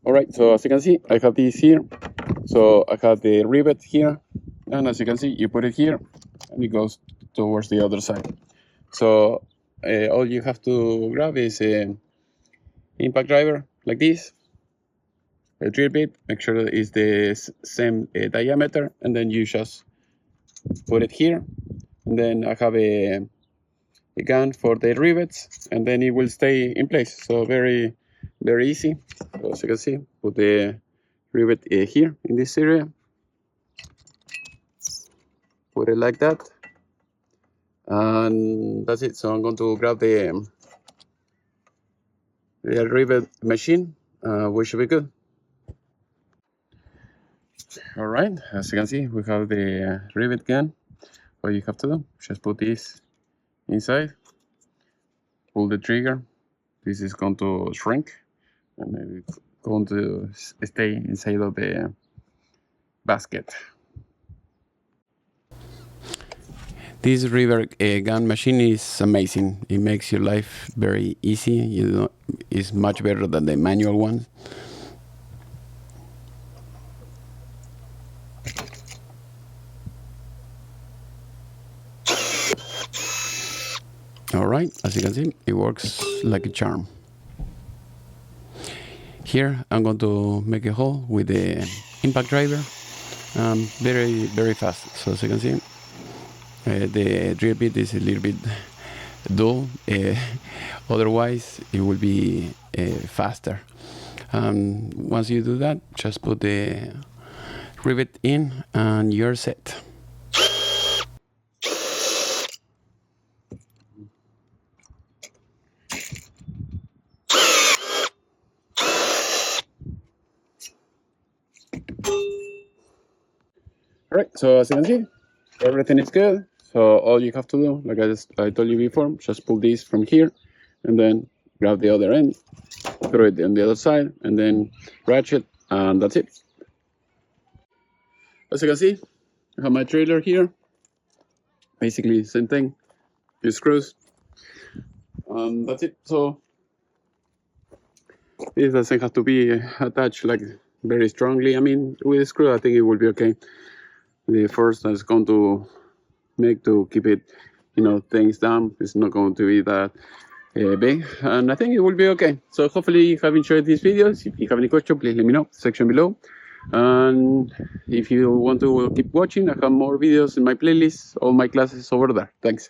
Alright, so as you can see, I have this here. So I have the rivet here, and as you can see, you put it here, and it goes towards the other side. So all you have to grab is an impact driver like this, a drill bit, make sure that it's the same diameter, and then you just put it here. And then I have a gun for the rivets, and then it will stay in place. So very easy. So as you can see, put the rivet here in this area, put it like that, and that's it. So I'm going to grab the rivet machine, which should be good. All right, as you can see, we have the rivet gun. What you have to do, just put this inside, pull the trigger. This is going to shrink, and then it's going to stay inside of the basket. This rivet gun machine is amazing. It makes your life very easy. You know, it's much better than the manual one. All right, as you can see, it works like a charm. Here, I'm going to make a hole with the impact driver. Very fast. So as you can see, the drill bit is a little bit dull. Otherwise, it will be faster. Once you do that, just put the rivet in and you're set. Alright, so as you can see, everything is good. So all you have to do, like I told you before, just pull this from here and then grab the other end, throw it on the other side, and then ratchet, and that's it. As you can see, I have my trailer here. Basically, same thing, few screws, and that's it. So this doesn't have to be attached like very strongly. I mean, with a screw, I think it will be okay. The first that's going to make to keep it, things down, it's not going to be that big, and I think it will be okay. So hopefully you have enjoyed these videos. If you have any question, please let me know, section below. And if you want to keep watching, I have more videos in my playlist, all my classes over there. Thanks.